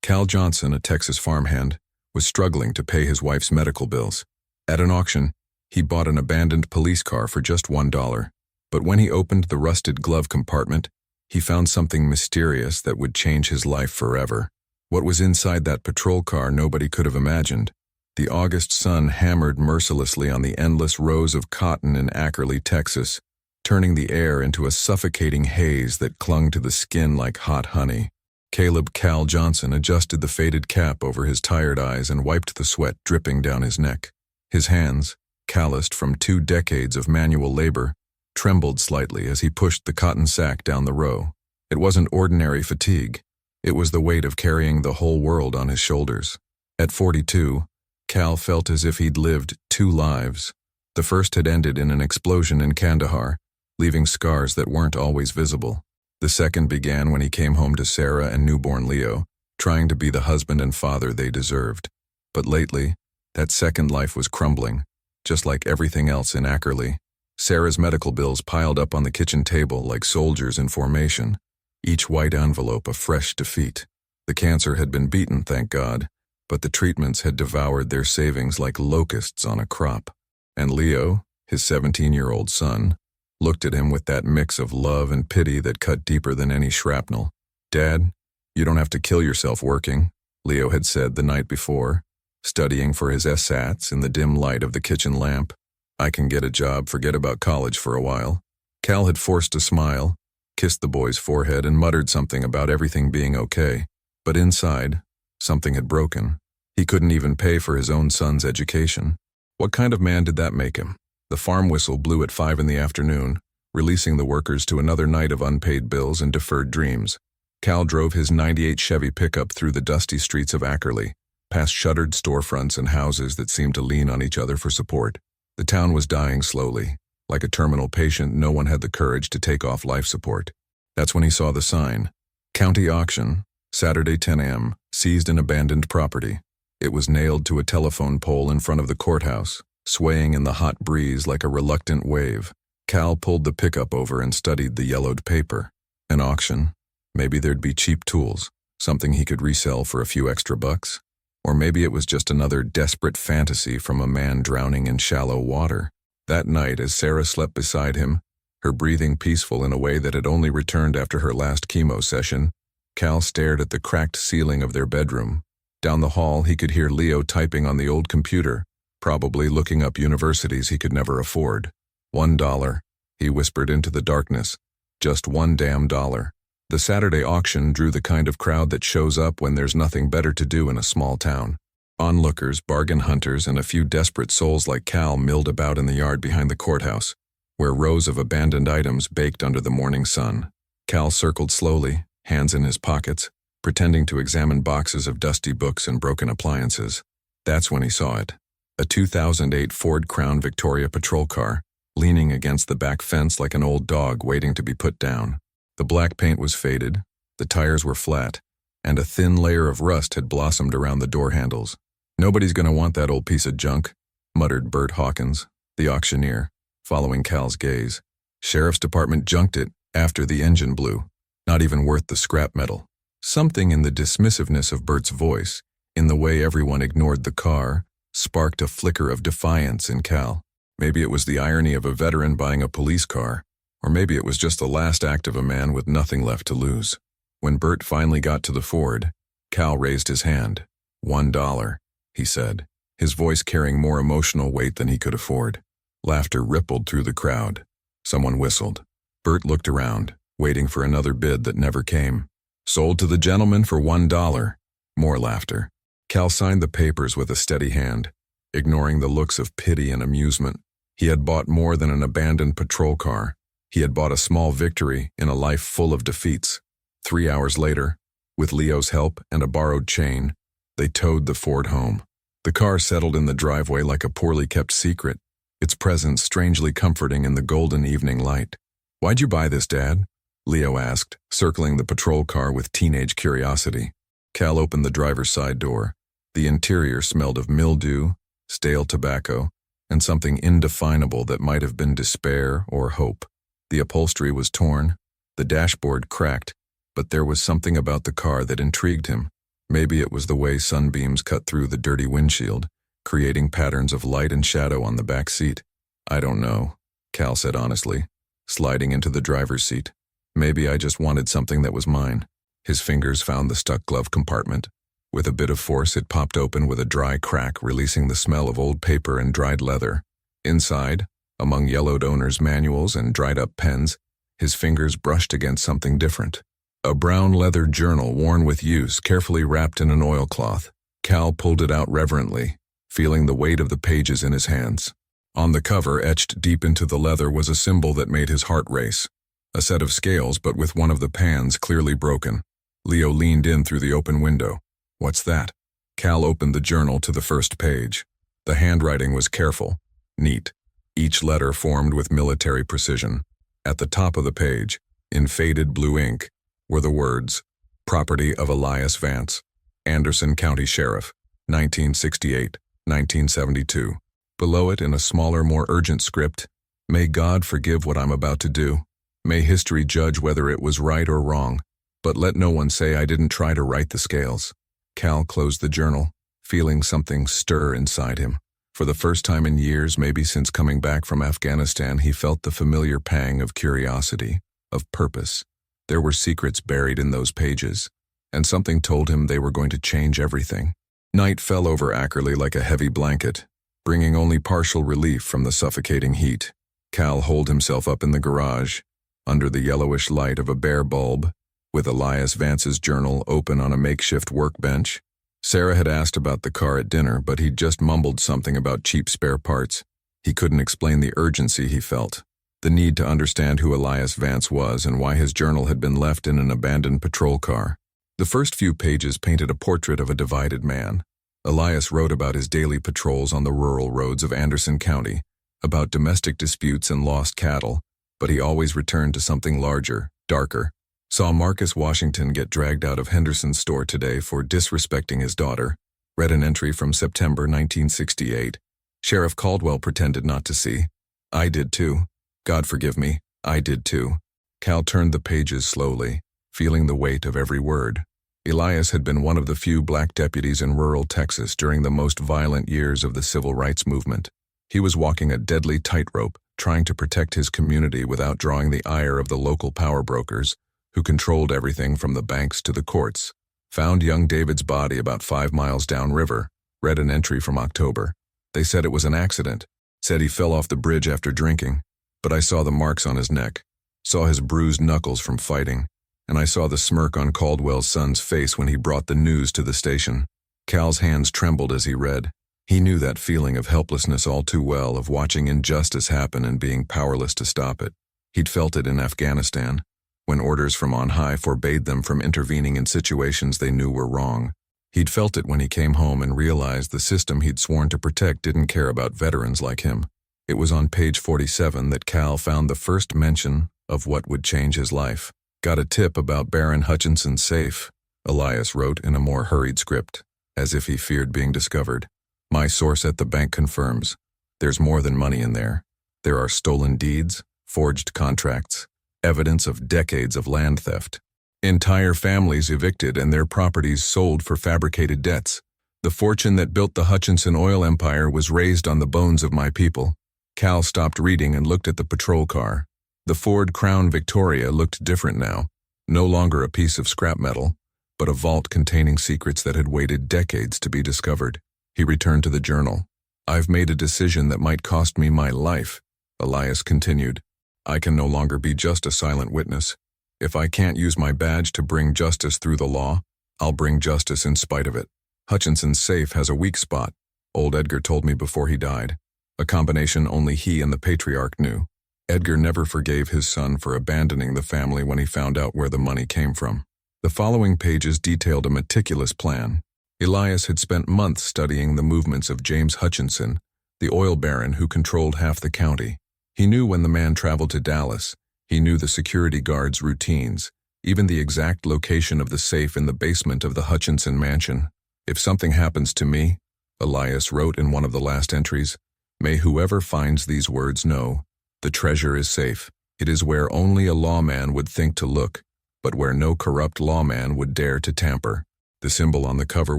Cal Johnson, a Texas farmhand, was struggling to pay his wife's medical bills. At an auction, he bought an abandoned police car for just $1. But when he opened the rusted glove compartment, he found something mysterious that would change his life forever. What was inside that patrol car nobody could have imagined. The August sun hammered mercilessly on the endless rows of cotton in Ackerley, Texas, turning the air into a suffocating haze that clung to the skin like hot honey. Caleb Cal Johnson adjusted the faded cap over his tired eyes and wiped the sweat dripping down his neck. His hands, calloused from 2 decades of manual labor, trembled slightly as he pushed the cotton sack down the row. It wasn't ordinary fatigue. It was the weight of carrying the whole world on his shoulders. At 42, Cal felt as if he'd lived 2 lives. The first had ended in an explosion in Kandahar, leaving scars that weren't always visible. The second began when he came home to Sarah and newborn Leo, trying to be the husband and father they deserved. But lately, that second life was crumbling, just like everything else in Ackerley. Sarah's medical bills piled up on the kitchen table like soldiers in formation, each white envelope a fresh defeat. The cancer had been beaten, thank God, but the treatments had devoured their savings like locusts on a crop. And Leo, his 17-year-old son, looked at him with that mix of love and pity that cut deeper than any shrapnel. "Dad, you don't have to kill yourself working," Leo had said the night before, studying for his SATs in the dim light of the kitchen lamp. "I can get a job, forget about college for a while." Cal had forced a smile, kissed the boy's forehead, and muttered something about everything being okay. But inside, something had broken. He couldn't even pay for his own son's education. What kind of man did that make him? The farm whistle blew at 5 in the afternoon, releasing the workers to another night of unpaid bills and deferred dreams. Cal drove his '98 Chevy pickup through the dusty streets of Ackerley, past shuttered storefronts and houses that seemed to lean on each other for support. The town was dying slowly. Like a terminal patient, no one had the courage to take off life support. That's when he saw the sign. County auction, Saturday 10 a.m., seized an abandoned property. It was nailed to a telephone pole in front of the courthouse, swaying in the hot breeze like a reluctant wave. Cal pulled the pickup over and studied the yellowed paper. An auction. Maybe there'd be cheap tools, something he could resell for a few extra bucks. Or maybe it was just another desperate fantasy from a man drowning in shallow water. That night, as Sarah slept beside him, her breathing peaceful in a way that had only returned after her last chemo session, Cal stared at the cracked ceiling of their bedroom. Down the hall, he could hear Leo typing on the old computer, probably looking up universities he could never afford. $1, he whispered into the darkness. Just $1 damn. The Saturday auction drew the kind of crowd that shows up when there's nothing better to do in a small town. Onlookers, bargain hunters, and a few desperate souls like Cal milled about in the yard behind the courthouse, where rows of abandoned items baked under the morning sun. Cal circled slowly, hands in his pockets, pretending to examine boxes of dusty books and broken appliances. That's when he saw it. A 2008 Ford Crown Victoria patrol car, leaning against the back fence like an old dog waiting to be put down. The black paint was faded, the tires were flat, and a thin layer of rust had blossomed around the door handles. "Nobody's gonna want that old piece of junk," muttered Bert Hawkins, the auctioneer, following Cal's gaze. "Sheriff's Department junked it after the engine blew. Not even worth the scrap metal." Something in the dismissiveness of Bert's voice, in the way everyone ignored the car, sparked a flicker of defiance in Cal. Maybe it was the irony of a veteran buying a police car, or maybe it was just the last act of a man with nothing left to lose. When Bert finally got to the Ford, Cal raised his hand. $1, he said, his voice carrying more emotional weight than he could afford. Laughter rippled through the crowd. Someone whistled. Bert looked around, waiting for another bid that never came. "Sold to the gentleman for $1. More laughter. Cal signed the papers with a steady hand, ignoring the looks of pity and amusement. He had bought more than an abandoned patrol car. He had bought a small victory in a life full of defeats. 3 hours later, with Leo's help and a borrowed chain, they towed the Ford home. The car settled in the driveway like a poorly kept secret, its presence strangely comforting in the golden evening light. "Why'd you buy this, Dad?" Leo asked, circling the patrol car with teenage curiosity. Cal opened the driver's side door. The interior smelled of mildew, stale tobacco, and something indefinable that might have been despair or hope. The upholstery was torn, the dashboard cracked, but there was something about the car that intrigued him. Maybe it was the way sunbeams cut through the dirty windshield, creating patterns of light and shadow on the back seat. I don't know, Cal said honestly, sliding into the driver's seat. Maybe I just wanted something that was mine. His fingers found the stuck glove compartment. With a bit of force, it popped open with a dry crack, releasing the smell of old paper and dried leather. Inside, among yellowed owner's manuals and dried-up pens, his fingers brushed against something different. A brown leather journal worn with use, carefully wrapped in an oilcloth. Cal pulled it out reverently, feeling the weight of the pages in his hands. On the cover, etched deep into the leather, was a symbol that made his heart race. A set of scales, but with one of the pans clearly broken. Leo leaned in through the open window. What's that? Cal opened the journal to the first page. The handwriting was careful, neat, each letter formed with military precision. At the top of the page, in faded blue ink, were the words, "Property of Elias Vance, Anderson County Sheriff, 1968-1972. Below it, in a smaller, more urgent script, "May God forgive what I'm about to do. May history judge whether it was right or wrong. But let no one say I didn't try to right the scales." Cal closed the journal, feeling something stir inside him. For the first time in years, maybe since coming back from Afghanistan, he felt the familiar pang of curiosity, of purpose. There were secrets buried in those pages, and something told him they were going to change everything. Night fell over Ackerley like a heavy blanket, bringing only partial relief from the suffocating heat. Cal holed himself up in the garage, under the yellowish light of a bare bulb, with Elias Vance's journal open on a makeshift workbench. Sarah had asked about the car at dinner, but he'd just mumbled something about cheap spare parts. He couldn't explain the urgency he felt, the need to understand who Elias Vance was and why his journal had been left in an abandoned patrol car. The first few pages painted a portrait of a divided man. Elias wrote about his daily patrols on the rural roads of Anderson County, about domestic disputes and lost cattle, but he always returned to something larger, darker. Saw Marcus Washington get dragged out of Henderson's store today for disrespecting his daughter. Read an entry from September 1968. Sheriff Caldwell pretended not to see. I did too. God forgive me, I did too. Cal turned the pages slowly, feeling the weight of every word. Elias had been one of the few black deputies in rural Texas during the most violent years of the civil rights movement. He was walking a deadly tightrope, trying to protect his community without drawing the ire of the local power brokers, who controlled everything from the banks to the courts. Found young David's body about 5 miles downriver. Read an entry from October. They said it was an accident. Said he fell off the bridge after drinking. But I saw the marks on his neck. Saw his bruised knuckles from fighting. And I saw the smirk on Caldwell's son's face when he brought the news to the station. Cal's hands trembled as he read. He knew that feeling of helplessness all too well, of watching injustice happen and being powerless to stop it. He'd felt it in Afghanistan, when orders from on high forbade them from intervening in situations they knew were wrong. He'd felt it when he came home and realized the system he'd sworn to protect didn't care about veterans like him. It was on page 47 that Cal found the first mention of what would change his life. Got a tip about Baron Hutchinson's safe, Elias wrote in a more hurried script, as if he feared being discovered. My source at the bank confirms. There's more than money in there. There are stolen deeds, forged contracts, evidence of decades of land theft. Entire families evicted and their properties sold for fabricated debts. The fortune that built the Hutchinson oil empire was raised on the bones of my people. Cal stopped reading and looked at the patrol car. The Ford Crown Victoria looked different now, no longer a piece of scrap metal, but a vault containing secrets that had waited decades to be discovered. He returned to the journal. I've made a decision that might cost me my life, Elias continued. I can no longer be just a silent witness. If I can't use my badge to bring justice through the law, I'll bring justice in spite of it. Hutchinson's safe has a weak spot, old Edgar told me before he died. A combination only he and the patriarch knew. Edgar never forgave his son for abandoning the family when he found out where the money came from. The following pages detailed a meticulous plan. Elias had spent months studying the movements of James Hutchinson, the oil baron who controlled half the county. He knew when the man traveled to Dallas. He knew the security guards' routines, even the exact location of the safe in the basement of the Hutchinson mansion. If something happens to me, Elias wrote in one of the last entries, may whoever finds these words know, the treasure is safe. It is where only a lawman would think to look, but where no corrupt lawman would dare to tamper. The symbol on the cover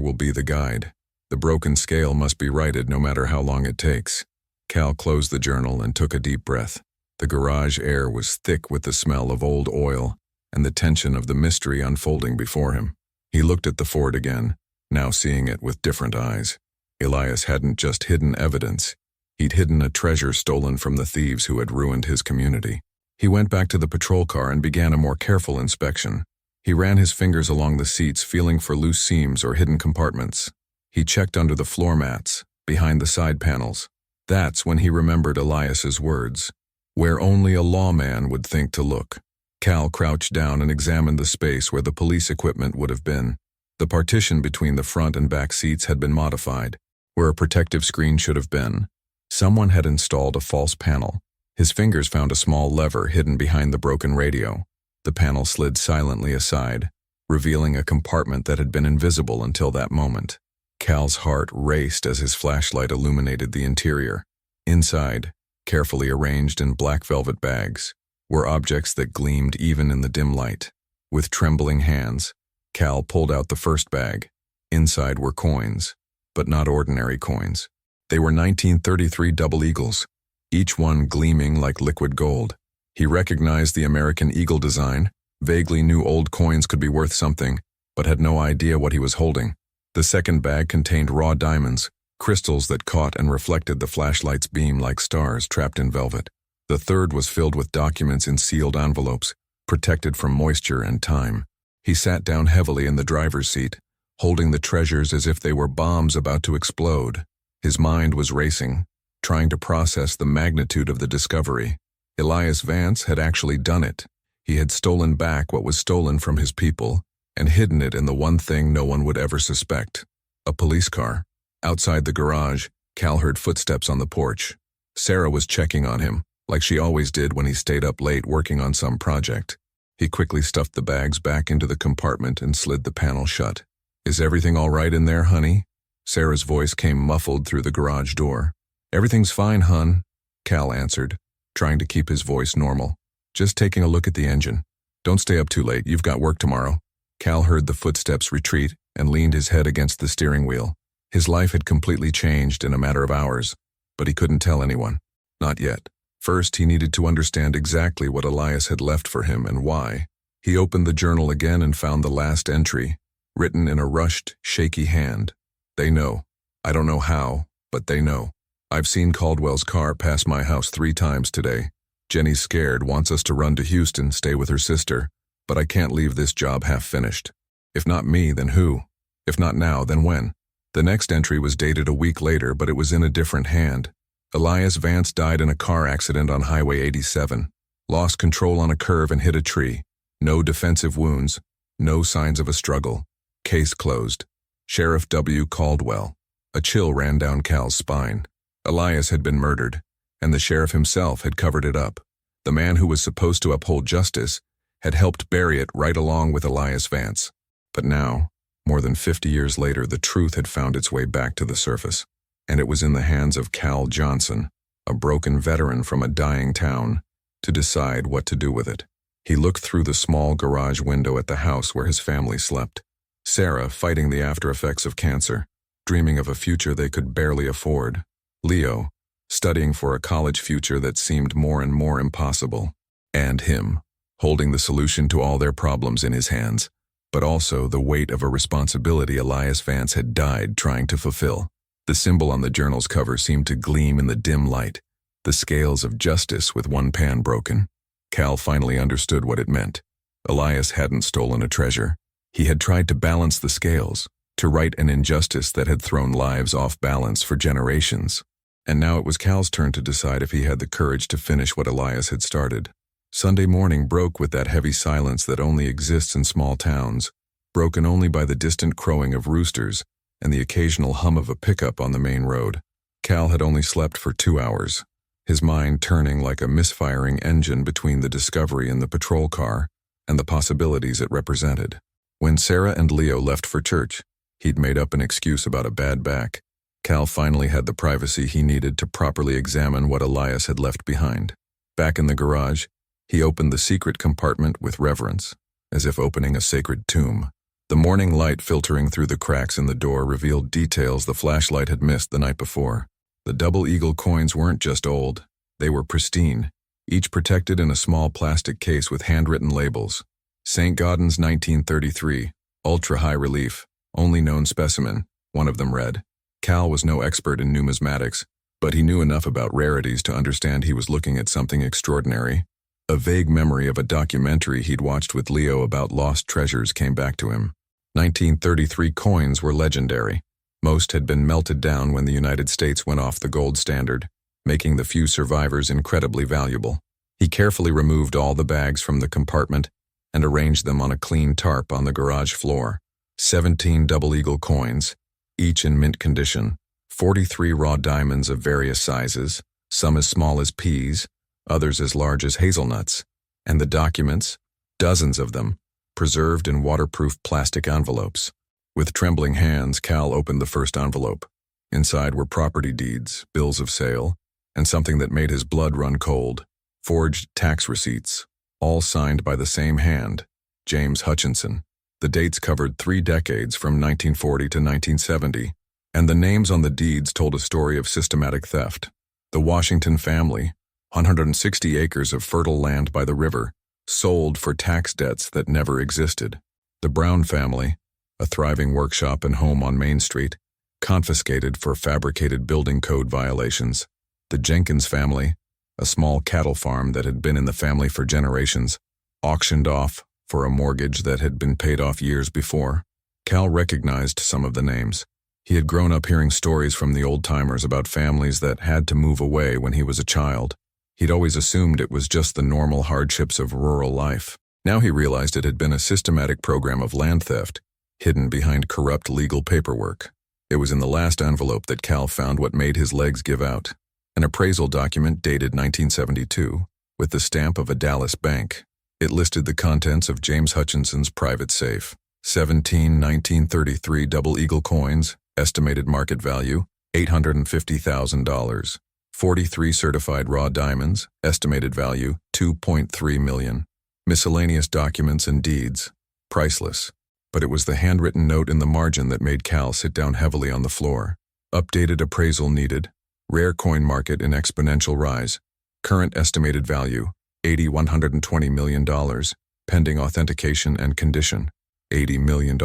will be the guide. The broken scale must be righted no matter how long it takes. Cal closed the journal and took a deep breath. The garage air was thick with the smell of old oil and the tension of the mystery unfolding before him. He looked at the Ford again, now seeing it with different eyes. Elias hadn't just hidden evidence. He'd hidden a treasure stolen from the thieves who had ruined his community. He went back to the patrol car and began a more careful inspection. He ran his fingers along the seats, feeling for loose seams or hidden compartments. He checked under the floor mats, behind the side panels. That's when he remembered Elias's words, where only a lawman would think to look. Cal crouched down and examined the space where the police equipment would have been. The partition between the front and back seats had been modified, where a protective screen should have been. Someone had installed a false panel. His fingers found a small lever hidden behind the broken radio. The panel slid silently aside, revealing a compartment that had been invisible until that moment. Cal's heart raced as his flashlight illuminated the interior. Inside, carefully arranged in black velvet bags, were objects that gleamed even in the dim light. With trembling hands, Cal pulled out the first bag. Inside were coins, but not ordinary coins. They were 1933 double eagles, each one gleaming like liquid gold. He recognized the American eagle design, vaguely knew old coins could be worth something, but had no idea what he was holding. The second bag contained raw diamonds, crystals that caught and reflected the flashlight's beam like stars trapped in velvet. The third was filled with documents in sealed envelopes, protected from moisture and time. He sat down heavily in the driver's seat, holding the treasures as if they were bombs about to explode. His mind was racing, trying to process the magnitude of the discovery. Elias Vance had actually done it. He had stolen back what was stolen from his people and hidden it in the one thing no one would ever suspect, a police car. Outside the garage, Cal heard footsteps on the porch. Sarah was checking on him, like she always did when he stayed up late working on some project. He quickly stuffed the bags back into the compartment and slid the panel shut. "Is everything all right in there, honey?" Sarah's voice came muffled through the garage door. "Everything's fine, hun," Cal answered, trying to keep his voice normal. "Just taking a look at the engine. Don't stay up too late, you've got work tomorrow." Cal heard the footsteps retreat and leaned his head against the steering wheel. His life had completely changed in a matter of hours, but he couldn't tell anyone. Not yet. First, he needed to understand exactly what Elias had left for him and why. He opened the journal again and found the last entry, written in a rushed, shaky hand. "They know. I don't know how, but they know. I've seen Caldwell's car pass my house 3 times today. Jenny's scared, wants us to run to Houston, stay with her sister, but I can't leave this job half finished. If not me, then who? If not now, then when?" The next entry was dated a week later, but it was in a different hand. Elias Vance died in a car accident on Highway 87. Lost control on a curve and hit a tree. No defensive wounds. No signs of a struggle. Case closed. Sheriff W. Caldwell. A chill ran down Cal's spine. Elias had been murdered, and the sheriff himself had covered it up. The man who was supposed to uphold justice had helped bury it right along with Elias Vance. But now, more than 50 years later, the truth had found its way back to the surface, and it was in the hands of Cal Johnson, a broken veteran from a dying town, to decide what to do with it. He looked through the small garage window at the house where his family slept. Sarah fighting the after-effects of cancer, dreaming of a future they could barely afford. Leo, studying for a college future that seemed more and more impossible. And him, holding the solution to all their problems in his hands, but also the weight of a responsibility Elias Vance had died trying to fulfill. The symbol on the journal's cover seemed to gleam in the dim light, the scales of justice with one pan broken. Cal finally understood what it meant. Elias hadn't stolen a treasure. He had tried to balance the scales, to right an injustice that had thrown lives off balance for generations. And now it was Cal's turn to decide if he had the courage to finish what Elias had started. Sunday morning broke with that heavy silence that only exists in small towns, broken only by the distant crowing of roosters and the occasional hum of a pickup on the main road. Cal had only slept for 2 hours, his mind turning like a misfiring engine between the discovery in the patrol car and the possibilities it represented. When Sarah and Leo left for church, he'd made up an excuse about a bad back. Cal finally had the privacy he needed to properly examine what Elias had left behind. Back in the garage, he opened the secret compartment with reverence, as if opening a sacred tomb. The morning light filtering through the cracks in the door revealed details the flashlight had missed the night before. The double eagle coins weren't just old, they were pristine, each protected in a small plastic case with handwritten labels. St. Gaudens 1933, ultra-high relief, only known specimen, one of them read. Cal was no expert in numismatics, but he knew enough about rarities to understand he was looking at something extraordinary. A vague memory of a documentary he'd watched with Leo about lost treasures came back to him. 1933 coins were legendary. Most had been melted down when the United States went off the gold standard, making the few survivors incredibly valuable. He carefully removed all the bags from the compartment and arranged them on a clean tarp on the garage floor. 17 double eagle coins, each in mint condition, 43 raw diamonds of various sizes, some as small as peas, others as large as hazelnuts, and the documents, dozens of them, preserved in waterproof plastic envelopes. With trembling hands, Cal opened the first envelope. Inside were property deeds, bills of sale, and something that made his blood run cold, forged tax receipts, all signed by the same hand, James Hutchinson. The dates covered 3 decades from 1940 to 1970, and the names on the deeds told a story of systematic theft. The Washington family, 160 acres of fertile land by the river, sold for tax debts that never existed. The Brown family, a thriving workshop and home on Main Street, confiscated for fabricated building code violations. The Jenkins family, a small cattle farm that had been in the family for generations, auctioned off for a mortgage that had been paid off years before. Cal recognized some of the names. He had grown up hearing stories from the old-timers about families that had to move away when he was a child. He'd always assumed it was just the normal hardships of rural life. Now he realized it had been a systematic program of land theft, hidden behind corrupt legal paperwork. It was in the last envelope that Cal found what made his legs give out. An appraisal document dated 1972, with the stamp of a Dallas bank. It listed the contents of James Hutchinson's private safe. 17 1933 double eagle coins, estimated market value, $850,000. 43 certified raw diamonds, estimated value, $2.3 million. Miscellaneous documents and deeds, priceless. But it was the handwritten note in the margin that made Cal sit down heavily on the floor. Updated appraisal needed. Rare coin market in exponential rise. Current estimated value, $120 million, pending authentication and condition. $80 million,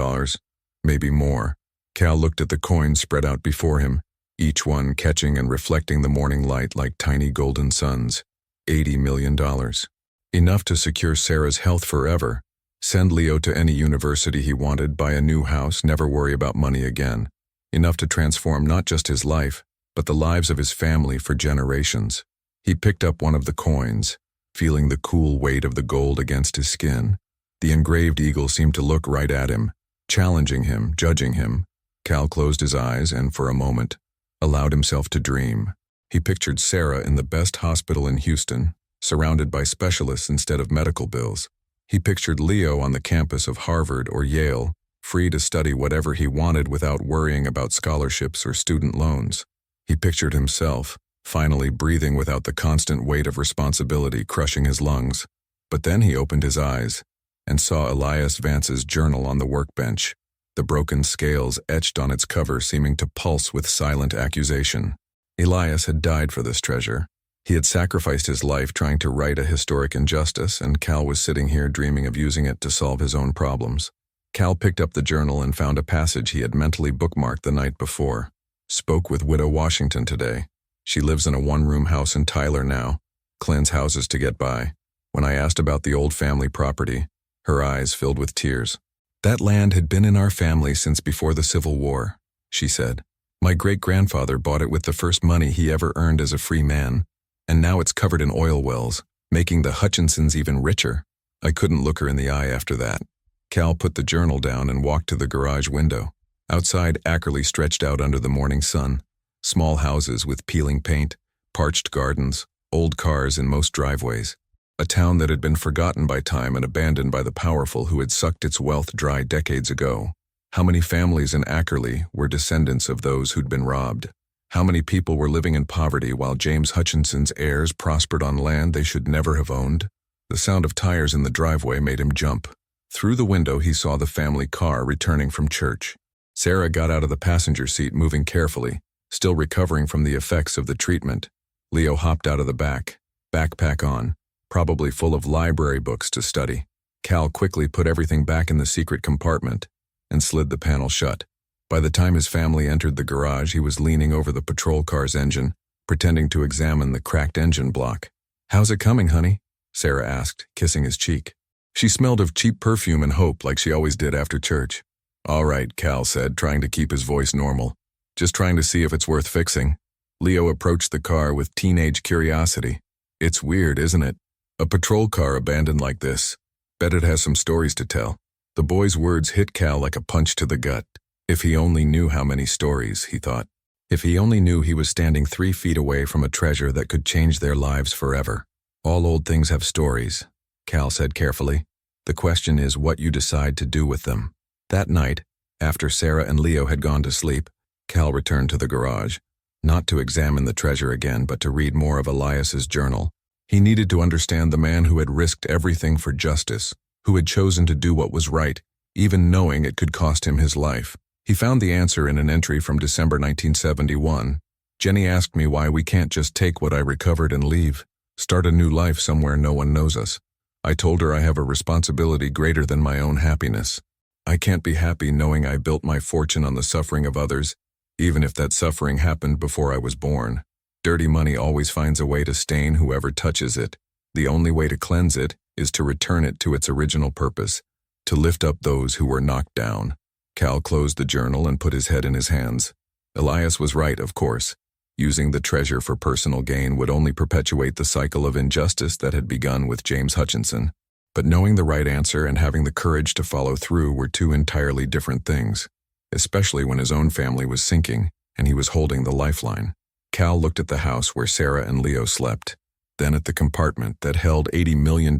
maybe more. Cal looked at the coins spread out before him, each one catching and reflecting the morning light like tiny golden suns. $80 million. Enough to secure Sarah's health forever, send Leo to any university he wanted, buy a new house, never worry about money again. Enough to transform not just his life, but the lives of his family for generations. He picked up one of the coins, feeling the cool weight of the gold against his skin. The engraved eagle seemed to look right at him, challenging him, judging him. Cal closed his eyes and, for a moment, allowed himself to dream. He pictured Sarah in the best hospital in Houston, surrounded by specialists instead of medical bills. He pictured Leo on the campus of Harvard or Yale, free to study whatever he wanted without worrying about scholarships or student loans. He pictured himself, finally breathing without the constant weight of responsibility crushing his lungs. But then he opened his eyes and saw Elias Vance's journal on the workbench, the broken scales etched on its cover seeming to pulse with silent accusation. Elias had died for this treasure. He had sacrificed his life trying to right a historic injustice, and Cal was sitting here dreaming of using it to solve his own problems. Cal picked up the journal and found a passage he had mentally bookmarked the night before. Spoke with Widow Washington today. She lives in a one-room house in Tyler now, cleans houses to get by. When I asked about the old family property, her eyes filled with tears. That land had been in our family since before the Civil War, she said. My great-grandfather bought it with the first money he ever earned as a free man, and now it's covered in oil wells, making the Hutchinsons even richer. I couldn't look her in the eye after that. Cal put the journal down and walked to the garage window. Outside, Ackerley stretched out under the morning sun. Small houses with peeling paint, parched gardens, old cars in most driveways. A town that had been forgotten by time and abandoned by the powerful who had sucked its wealth dry decades ago. How many families in Ackerley were descendants of those who'd been robbed? How many people were living in poverty while James Hutchinson's heirs prospered on land they should never have owned? The sound of tires in the driveway made him jump. Through the window, he saw the family car returning from church. Sarah got out of the passenger seat, moving carefully, still recovering from the effects of the treatment. Leo hopped out of the back, backpack on, probably full of library books to study. Cal quickly put everything back in the secret compartment and slid the panel shut. By the time his family entered the garage, he was leaning over the patrol car's engine, pretending to examine the cracked engine block. "How's it coming, honey?" Sarah asked, kissing his cheek. She smelled of cheap perfume and hope like she always did after church. "All right," Cal said, trying to keep his voice normal. "Just trying to see if it's worth fixing." Leo approached the car with teenage curiosity. "It's weird, isn't it? A patrol car abandoned like this. Bet it has some stories to tell." The boy's words hit Cal like a punch to the gut. If he only knew how many stories, he thought. If he only knew he was standing 3 feet away from a treasure that could change their lives forever. "All old things have stories," Cal said carefully. "The question is what you decide to do with them." That night, after Sarah and Leo had gone to sleep, Cal returned to the garage, not to examine the treasure again, but to read more of Elias's journal. He needed to understand the man who had risked everything for justice, who had chosen to do what was right, even knowing it could cost him his life. He found the answer in an entry from December 1971. "Jenny asked me why we can't just take what I recovered and leave, start a new life somewhere no one knows us. I told her I have a responsibility greater than my own happiness. I can't be happy knowing I built my fortune on the suffering of others, even if that suffering happened before I was born. Dirty money always finds a way to stain whoever touches it. The only way to cleanse it is to return it to its original purpose, to lift up those who were knocked down." Cal closed the journal and put his head in his hands. Elias was right, of course. Using the treasure for personal gain would only perpetuate the cycle of injustice that had begun with James Hutchinson. But knowing the right answer and having the courage to follow through were two entirely different things, especially when his own family was sinking and he was holding the lifeline. Cal looked at the house where Sarah and Leo slept, then at the compartment that held $80 million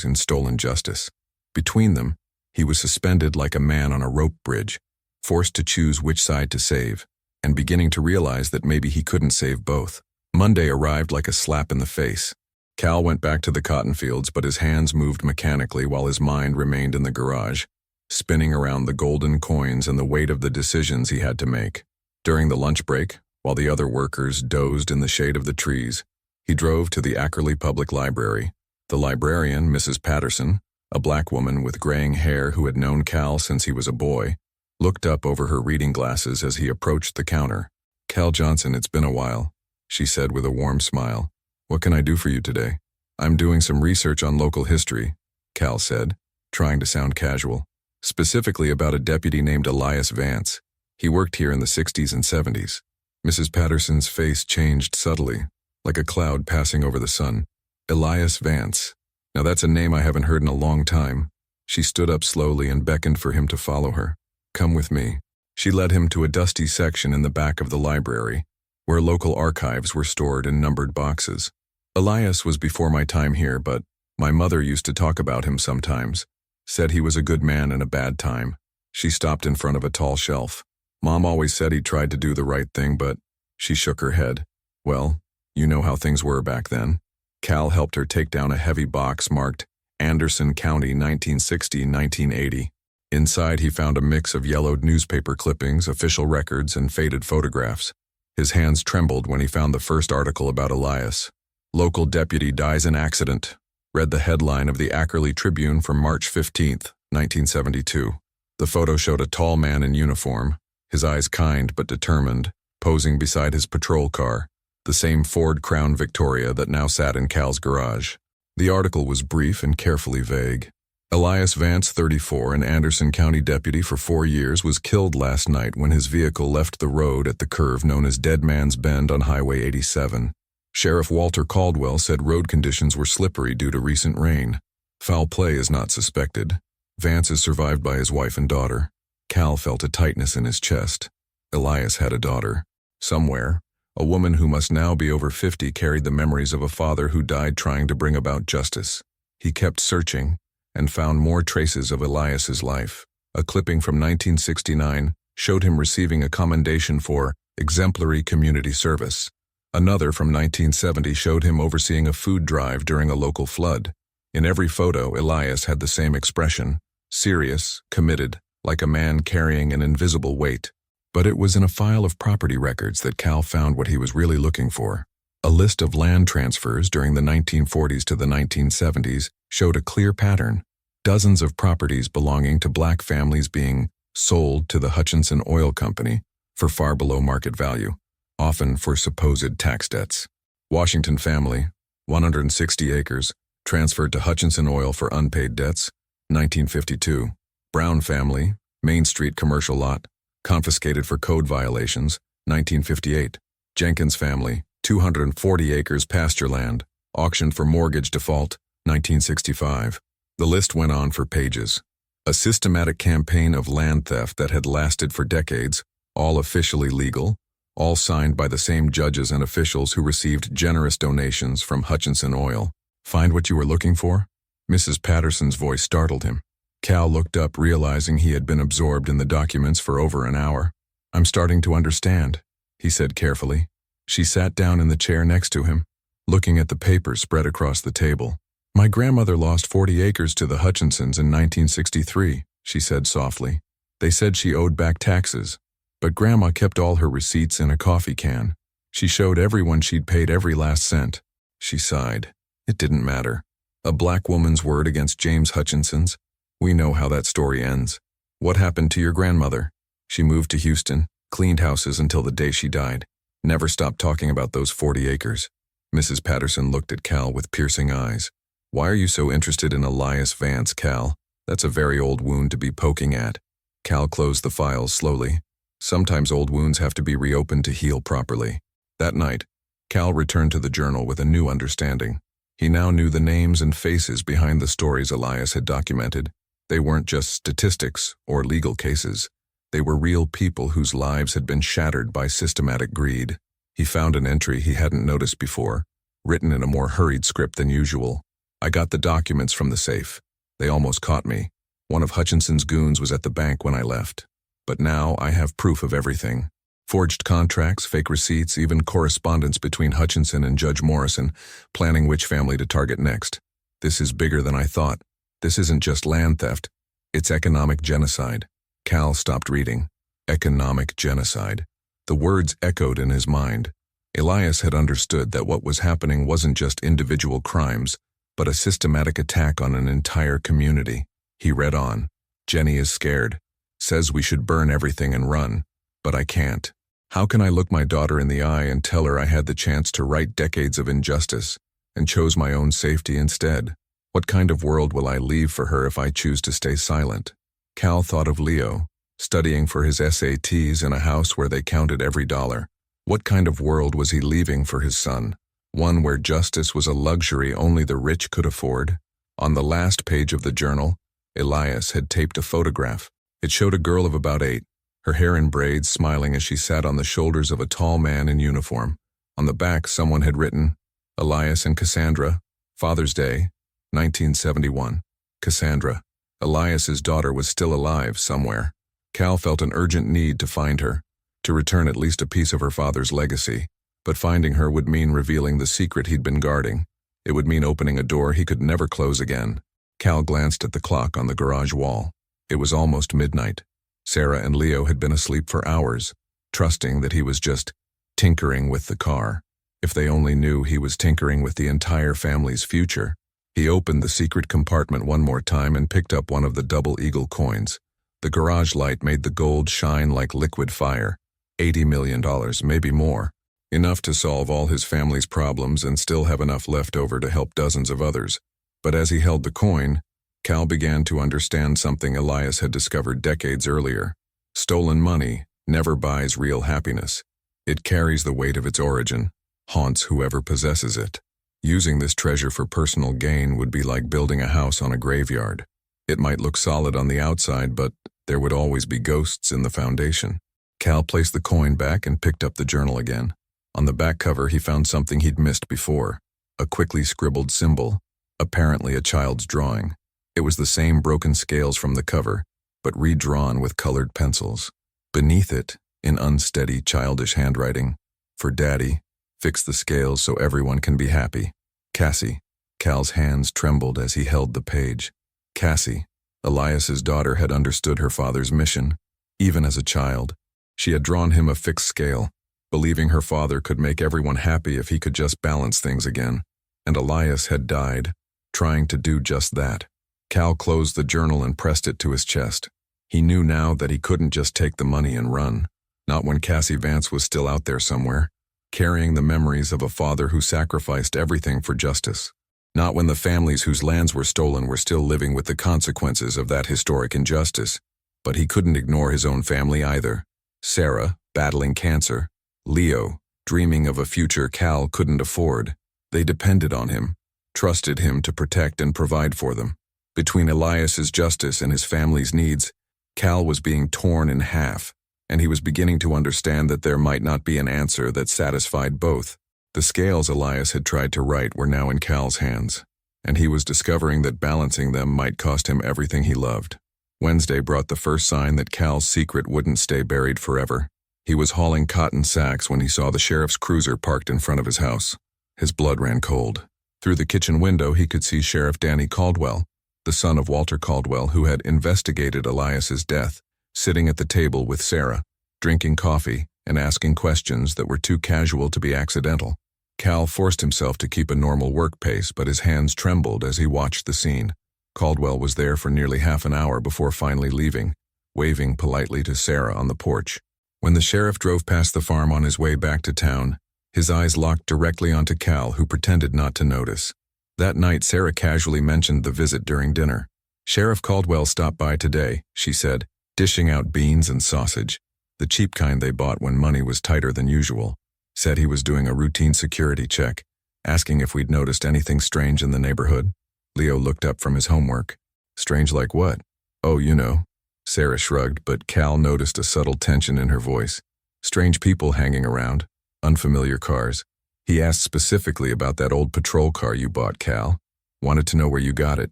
in stolen justice. Between them, he was suspended like a man on a rope bridge, forced to choose which side to save, and beginning to realize that maybe he couldn't save both. Monday arrived like a slap in the face. Cal went back to the cotton fields, but his hands moved mechanically while his mind remained in the garage, spinning around the golden coins and the weight of the decisions he had to make. During the lunch break, while the other workers dozed in the shade of the trees, he drove to the Ackerley Public Library. The librarian, Mrs. Patterson, a black woman with graying hair who had known Cal since he was a boy, looked up over her reading glasses as he approached the counter. "Cal Johnson, it's been a while," she said with a warm smile. "What can I do for you today?" "I'm doing some research on local history," Cal said, trying to sound casual. "Specifically about a deputy named Elias Vance. He worked here in the 60s and 70s. Mrs. Patterson's face changed subtly, like a cloud passing over the sun. "Elias Vance. Now that's a name I haven't heard in a long time." She stood up slowly and beckoned for him to follow her. "Come with me." She led him to a dusty section in the back of the library, where local archives were stored in numbered boxes. "Elias was before my time here, but my mother used to talk about him sometimes. Said he was a good man in a bad time." She stopped in front of a tall shelf. "Mom always said he tried to do the right thing, but..." She shook her head. "Well, you know how things were back then." Cal helped her take down a heavy box marked Anderson County 1960-1980. Inside he found a mix of yellowed newspaper clippings, official records, and faded photographs. His hands trembled when he found the first article about Elias. "Local deputy dies in accident," read the headline of the Ackerley Tribune from March 15, 1972. The photo showed a tall man in uniform, his eyes kind but determined, posing beside his patrol car, the same Ford Crown Victoria that now sat in Cal's garage. The article was brief and carefully vague. "Elias Vance, 34, an Anderson County deputy for 4 years, was killed last night when his vehicle left the road at the curve known as Dead Man's Bend on Highway 87. Sheriff Walter Caldwell said road conditions were slippery due to recent rain. Foul play is not suspected. Vance is survived by his wife and daughter." Cal felt a tightness in his chest. Elias had a daughter. Somewhere, a woman who must now be over 50 carried the memories of a father who died trying to bring about justice. He kept searching and found more traces of Elias's life. A clipping from 1969 showed him receiving a commendation for exemplary community service. Another from 1970 showed him overseeing a food drive during a local flood. In every photo, Elias had the same expression, serious, committed, like a man carrying an invisible weight. But it was in a file of property records that Cal found what he was really looking for. A list of land transfers during the 1940s to the 1970s showed a clear pattern. Dozens of properties belonging to black families being sold to the Hutchinson Oil Company for far below market value, often for supposed tax debts. Washington family, 160 acres, transferred to Hutchinson Oil for unpaid debts, 1952. Brown family, Main Street commercial lot, confiscated for code violations, 1958. Jenkins family, 240 acres pasture land, auctioned for mortgage default, 1965. The list went on for pages. A systematic campaign of land theft that had lasted for decades, all officially legal, all signed by the same judges and officials who received generous donations from Hutchinson Oil. Find what you were looking for? Mrs. Patterson's voice startled him. Cal looked up, realizing he had been absorbed in the documents for over an hour. I'm starting to understand, he said carefully. She sat down in the chair next to him, looking at the papers spread across the table. My grandmother lost 40 acres to the Hutchinsons in 1963, she said softly. They said she owed back taxes, but Grandma kept all her receipts in a coffee can. She showed everyone she'd paid every last cent. She sighed. It didn't matter. A black woman's word against James Hutchinson's. We know how that story ends. What happened to your grandmother? She moved to Houston, cleaned houses until the day she died. Never stopped talking about those 40 acres. Mrs. Patterson looked at Cal with piercing eyes. Why are you so interested in Elias Vance, Cal? That's a very old wound to be poking at. Cal closed the files slowly. Sometimes old wounds have to be reopened to heal properly. That night, Cal returned to the journal with a new understanding. He now knew the names and faces behind the stories Elias had documented. They weren't just statistics or legal cases. They were real people whose lives had been shattered by systematic greed. He found an entry he hadn't noticed before, written in a more hurried script than usual. I got the documents from the safe. They almost caught me. One of Hutchinson's goons was at the bank when I left. But now I have proof of everything. Forged contracts, fake receipts, even correspondence between Hutchinson and Judge Morrison, planning which family to target next. This is bigger than I thought. This isn't just land theft. It's economic genocide. Cal stopped reading. Economic genocide. The words echoed in his mind. Elias had understood that what was happening wasn't just individual crimes, but a systematic attack on an entire community. He read on. Jenny is scared. Says we should burn everything and run. But I can't. How can I look my daughter in the eye and tell her I had the chance to right decades of injustice and chose my own safety instead? What kind of world will I leave for her if I choose to stay silent? Cal thought of Leo, studying for his SATs in a house where they counted every dollar. What kind of world was he leaving for his son? One where justice was a luxury only the rich could afford? On the last page of the journal, Elias had taped a photograph. It showed a girl of about 8, her hair in braids, smiling as she sat on the shoulders of a tall man in uniform. On the back, someone had written, Elias and Cassandra, Father's Day, 1971. Cassandra. Elias's daughter was still alive somewhere. Cal felt an urgent need to find her, to return at least a piece of her father's legacy. But finding her would mean revealing the secret he'd been guarding. It would mean opening a door he could never close again. Cal glanced at the clock on the garage wall. It was almost midnight. Sarah and Leo had been asleep for hours, trusting that he was just tinkering with the car. If they only knew he was tinkering with the entire family's future. He opened the secret compartment one more time and picked up one of the double eagle coins. The garage light made the gold shine like liquid fire. $80 million, maybe more. Enough to solve all his family's problems and still have enough left over to help dozens of others. But as he held the coin, Cal began to understand something Elias had discovered decades earlier. Stolen money never buys real happiness. It carries the weight of its origin, haunts whoever possesses it. Using this treasure for personal gain would be like building a house on a graveyard. It might look solid on the outside, but there would always be ghosts in the foundation. Cal placed the coin back and picked up the journal again. On the back cover, he found something he'd missed before, a quickly scribbled symbol, apparently a child's drawing. It was the same broken scales from the cover, but redrawn with colored pencils. Beneath it, in unsteady, childish handwriting, for Daddy, fix the scales so everyone can be happy. Cassie. Cal's hands trembled as he held the page. Cassie. Elias's daughter had understood her father's mission. Even as a child, she had drawn him a fixed scale, believing her father could make everyone happy if he could just balance things again. And Elias had died, trying to do just that. Cal closed the journal and pressed it to his chest. He knew now that he couldn't just take the money and run, not when Cassie Vance was still out there somewhere, carrying the memories of a father who sacrificed everything for justice. Not when the families whose lands were stolen were still living with the consequences of that historic injustice. But he couldn't ignore his own family either. Sarah, battling cancer. Leo, dreaming of a future Cal couldn't afford. They depended on him, trusted him to protect and provide for them. Between Elias's justice and his family's needs, Cal was being torn in half, and he was beginning to understand that there might not be an answer that satisfied both. The scales Elias had tried to right were now in Cal's hands, and he was discovering that balancing them might cost him everything he loved. Wednesday brought the first sign that Cal's secret wouldn't stay buried forever. He was hauling cotton sacks when he saw the sheriff's cruiser parked in front of his house. His blood ran cold. Through the kitchen window he could see Sheriff Danny Caldwell, the son of Walter Caldwell who had investigated Elias's death, sitting at the table with Sarah, drinking coffee and asking questions that were too casual to be accidental. Cal forced himself to keep a normal work pace, but his hands trembled as he watched the scene. Caldwell was there for nearly half an hour before finally leaving, waving politely to Sarah on the porch. When the sheriff drove past the farm on his way back to town, his eyes locked directly onto Cal, who pretended not to notice. That night, Sarah casually mentioned the visit during dinner. "Sheriff Caldwell stopped by today," she said, dishing out beans and sausage, the cheap kind they bought when money was tighter than usual. Said he was doing a routine security check, asking if we'd noticed anything strange in the neighborhood. Leo looked up from his homework. "Strange like what?" "Oh, you know." Sarah shrugged, but Cal noticed a subtle tension in her voice. "Strange people hanging around, unfamiliar cars." He asked specifically about that old patrol car you bought, Cal. Wanted to know where you got it.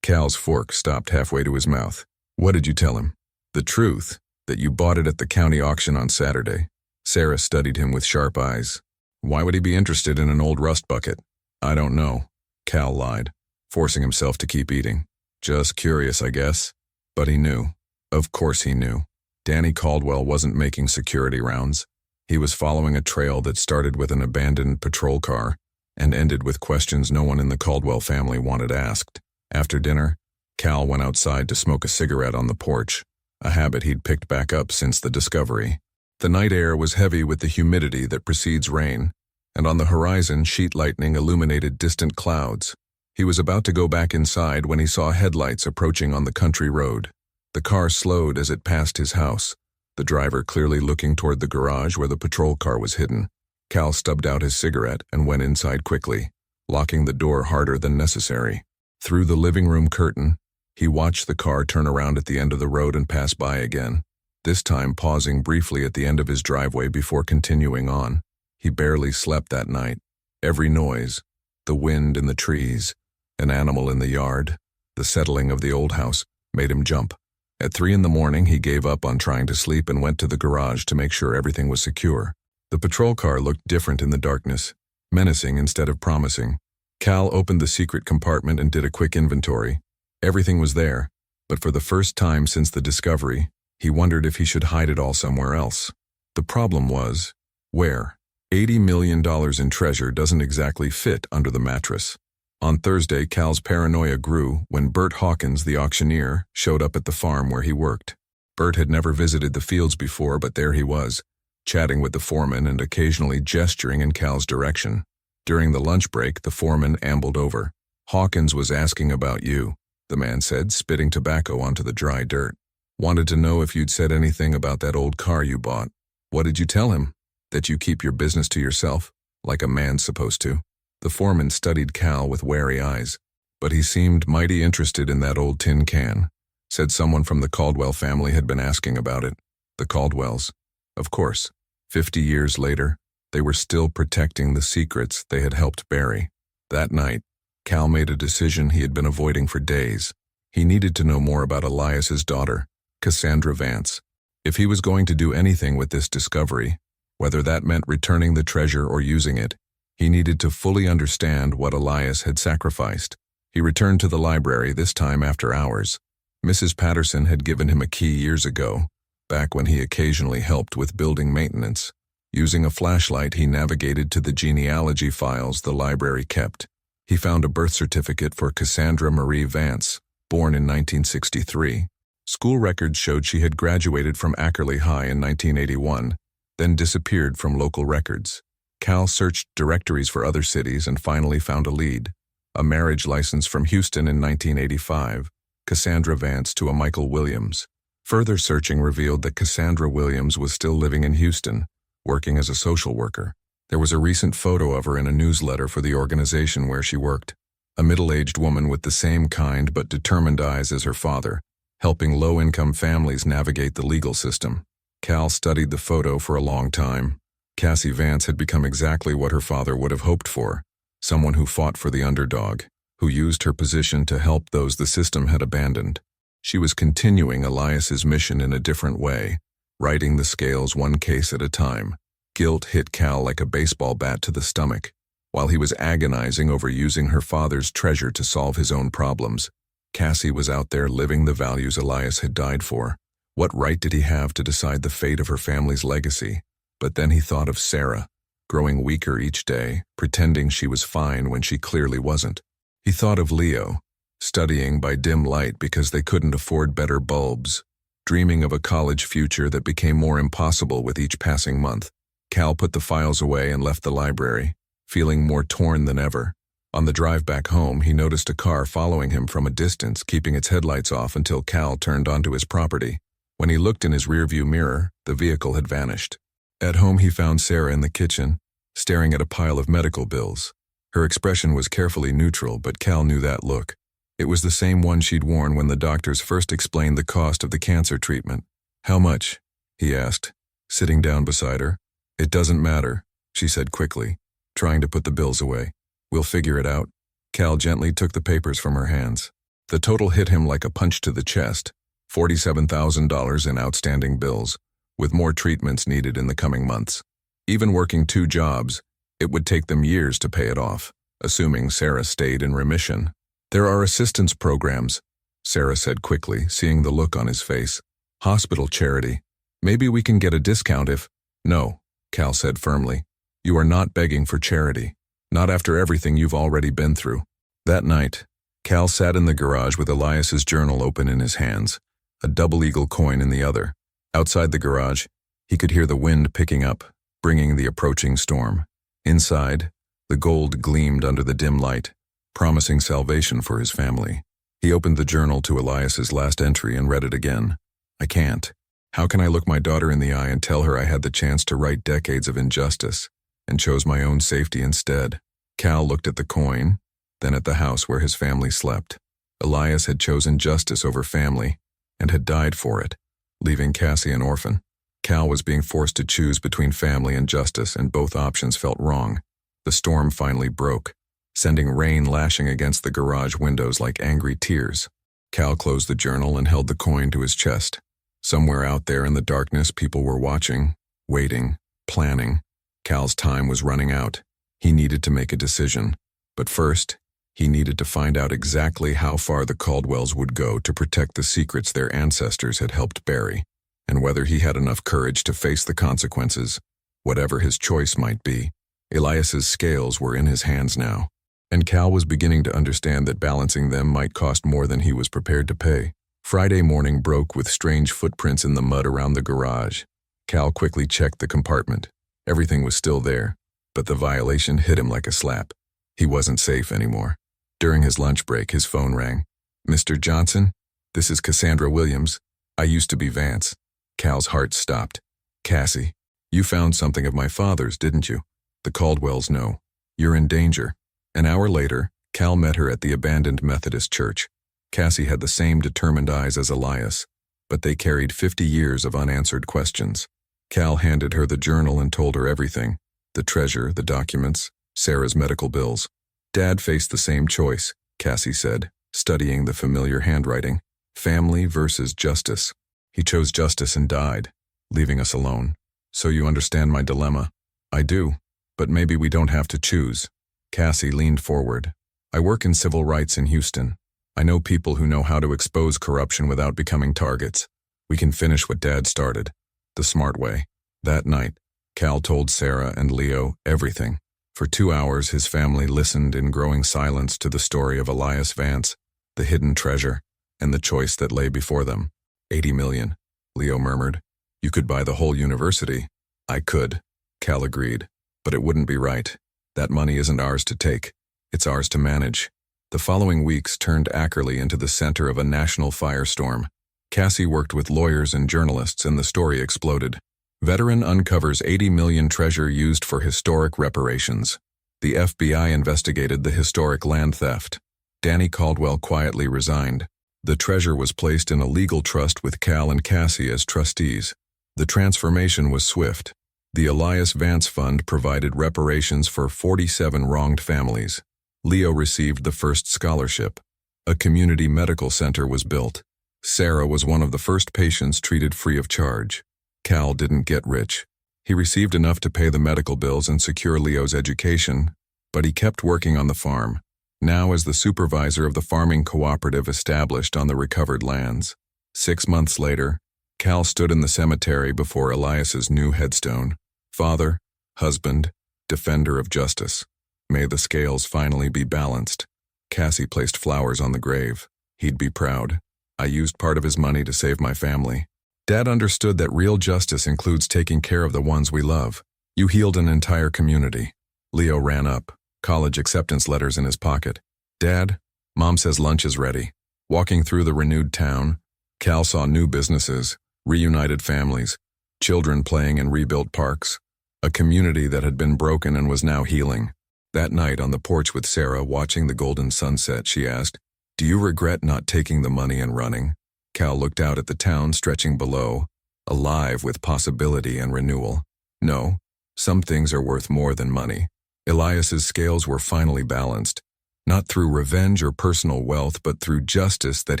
Cal's fork stopped halfway to his mouth. "What did you tell him?" "The truth, that you bought it at the county auction on Saturday." Sarah studied him with sharp eyes. "Why would he be interested in an old rust bucket?" "I don't know," Cal lied, forcing himself to keep eating. "Just curious, I guess." But he knew. Of course he knew. Danny Caldwell wasn't making security rounds. He was following a trail that started with an abandoned patrol car and ended with questions no one in the Caldwell family wanted asked. After dinner, Cal went outside to smoke a cigarette on the porch, a habit he'd picked back up since the discovery. The night air was heavy with the humidity that precedes rain, and on the horizon sheet lightning illuminated distant clouds. He was about to go back inside when he saw headlights approaching on the country road. The car slowed as it passed his house, the driver clearly looking toward the garage where the patrol car was hidden. Cal stubbed out his cigarette and went inside quickly, locking the door harder than necessary. Through the living room curtain, he watched the car turn around at the end of the road and pass by again, this time pausing briefly at the end of his driveway before continuing on. He barely slept that night. Every noise, the wind in the trees, an animal in the yard, the settling of the old house, made him jump. At 3 a.m, he gave up on trying to sleep and went to the garage to make sure everything was secure. The patrol car looked different in the darkness, menacing instead of promising. Cal opened the secret compartment and did a quick inventory. Everything was there, but for the first time since the discovery, he wondered if he should hide it all somewhere else. The problem was, where? $80 million in treasure doesn't exactly fit under the mattress. On Thursday, Cal's paranoia grew when Bert Hawkins, the auctioneer, showed up at the farm where he worked. Bert had never visited the fields before, but there he was, chatting with the foreman and occasionally gesturing in Cal's direction. During the lunch break, the foreman ambled over. "Hawkins was asking about you," the man said, spitting tobacco onto the dry dirt. "Wanted to know if you'd said anything about that old car you bought." "What did you tell him?" "That you keep your business to yourself, like a man's supposed to." The foreman studied Cal with wary eyes. "But he seemed mighty interested in that old tin can. Said someone from the Caldwell family had been asking about it." The Caldwells. Of course. 50 years later, they were still protecting the secrets they had helped bury. That night, Cal made a decision he had been avoiding for days. He needed to know more about Elias's daughter, Cassandra Vance. If he was going to do anything with this discovery, whether that meant returning the treasure or using it, he needed to fully understand what Elias had sacrificed. He returned to the library, this time after hours. Mrs. Patterson had given him a key years ago, back when he occasionally helped with building maintenance. Using a flashlight, he navigated to the genealogy files the library kept. He found a birth certificate for Cassandra Marie Vance, born in 1963. School records showed she had graduated from Ackerley High in 1981, then disappeared from local records. Cal searched directories for other cities and finally found a lead. A marriage license from Houston in 1985, Cassandra Vance to a Michael Williams. Further searching revealed that Cassandra Williams was still living in Houston, working as a social worker. There was a recent photo of her in a newsletter for the organization where she worked. A middle-aged woman with the same kind but determined eyes as her father, helping low-income families navigate the legal system. Cal studied the photo for a long time. Cassie Vance had become exactly what her father would have hoped for, someone who fought for the underdog, who used her position to help those the system had abandoned. She was continuing Elias's mission in a different way, righting the scales one case at a time. Guilt hit Cal like a baseball bat to the stomach. While he was agonizing over using her father's treasure to solve his own problems, Cassie was out there living the values Elias had died for. What right did he have to decide the fate of her family's legacy? But then he thought of Sarah, growing weaker each day, pretending she was fine when she clearly wasn't. He thought of Leo, studying by dim light because they couldn't afford better bulbs, dreaming of a college future that became more impossible with each passing month. Cal put the files away and left the library, feeling more torn than ever. On the drive back home, he noticed a car following him from a distance, keeping its headlights off until Cal turned onto his property. When he looked in his rearview mirror, the vehicle had vanished. At home, he found Sarah in the kitchen, staring at a pile of medical bills. Her expression was carefully neutral, but Cal knew that look. It was the same one she'd worn when the doctors first explained the cost of the cancer treatment. "How much?" he asked, sitting down beside her. "It doesn't matter," she said quickly, trying to put the bills away. "We'll figure it out." Cal gently took the papers from her hands. The total hit him like a punch to the chest, $47,000 in outstanding bills, with more treatments needed in the coming months. Even working 2 jobs, it would take them years to pay it off, assuming Sarah stayed in remission. "There are assistance programs," Sarah said quickly, seeing the look on his face. "Hospital charity. Maybe we can get a discount if—" "No," Cal said firmly. "You are not begging for charity. Not after everything you've already been through." That night, Cal sat in the garage with Elias's journal open in his hands, a double eagle coin in the other. Outside the garage, he could hear the wind picking up, bringing the approaching storm. Inside, the gold gleamed under the dim light, promising salvation for his family. He opened the journal to Elias's last entry and read it again. "I can't. How can I look my daughter in the eye and tell her I had the chance to right decades of injustice and chose my own safety instead?" Cal looked at the coin, then at the house where his family slept. Elias had chosen justice over family and had died for it, leaving Cassie an orphan. Cal was being forced to choose between family and justice, and both options felt wrong. The storm finally broke, sending rain lashing against the garage windows like angry tears. Cal closed the journal and held the coin to his chest. Somewhere out there in the darkness, people were watching, waiting, planning. Cal's time was running out. He needed to make a decision. But first, he needed to find out exactly how far the Caldwells would go to protect the secrets their ancestors had helped bury, and whether he had enough courage to face the consequences, whatever his choice might be. Elias's scales were in his hands now, and Cal was beginning to understand that balancing them might cost more than he was prepared to pay. Friday morning broke with strange footprints in the mud around the garage. Cal quickly checked the compartment. Everything was still there, but the violation hit him like a slap. He wasn't safe anymore. During his lunch break, his phone rang. "Mr. Johnson, this is Cassandra Williams. I used to be Vance." Cal's heart stopped. "Cassie, you found something of my father's, didn't you? The Caldwells know. You're in danger." An hour later, Cal met her at the abandoned Methodist church. Cassie had the same determined eyes as Elias, but they carried 50 years of unanswered questions. Cal handed her the journal and told her everything: the treasure, the documents, Sarah's medical bills. "Dad faced the same choice," Cassie said, studying the familiar handwriting. "Family versus justice. He chose justice and died, leaving us alone. So you understand my dilemma?" "I do, but maybe we don't have to choose." Cassie leaned forward. "I work in civil rights in Houston. I know people who know how to expose corruption without becoming targets. We can finish what Dad started, the smart way. That night, Cal told Sarah and Leo everything. For 2 hours, his family listened in growing silence to the story of Elias Vance, the hidden treasure, and the choice that lay before them. 80 million, Leo murmured. You could buy the whole university. I could, Cal agreed. But it wouldn't be right. That money isn't ours to take. It's ours to manage. The following weeks turned Ackerley into the center of a national firestorm. Cassie worked with lawyers and journalists and the story exploded. Veteran uncovers 80 million treasure used for historic reparations. The FBI investigated the historic land theft. Danny Caldwell quietly resigned. The treasure was placed in a legal trust with Cal and Cassie as trustees. The transformation was swift. The Elias Vance Fund provided reparations for 47 wronged families. Leo received the first scholarship. A community medical center was built. Sarah was one of the first patients treated free of charge. Cal didn't get rich. He received enough to pay the medical bills and secure Leo's education, but he kept working on the farm, now as the supervisor of the farming cooperative established on the recovered lands. 6 months later, Cal stood in the cemetery before Elias's new headstone. Father, husband, defender of justice. May the scales finally be balanced. Cassie placed flowers on the grave. He'd be proud. I used part of his money to save my family. Dad understood that real justice includes taking care of the ones we love. You healed an entire community. Leo ran up, college acceptance letters in his pocket. Dad, Mom says lunch is ready. Walking through the renewed town, Cal saw new businesses, reunited families, children playing in rebuilt parks, a community that had been broken and was now healing. That night on the porch with Sarah watching the golden sunset, she asked, "Do you regret not taking the money and running?" Cal looked out at the town stretching below, alive with possibility and renewal. No, some things are worth more than money. Elias's scales were finally balanced, not through revenge or personal wealth, but through justice that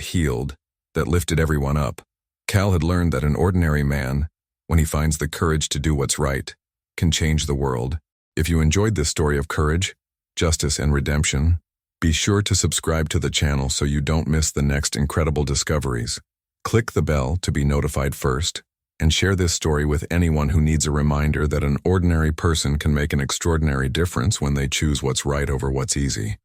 healed, that lifted everyone up. Cal had learned that an ordinary man, when he finds the courage to do what's right, can change the world. If you enjoyed this story of courage, justice, and redemption, be sure to subscribe to the channel so you don't miss the next incredible discoveries. Click the bell to be notified first, and share this story with anyone who needs a reminder that an ordinary person can make an extraordinary difference when they choose what's right over what's easy.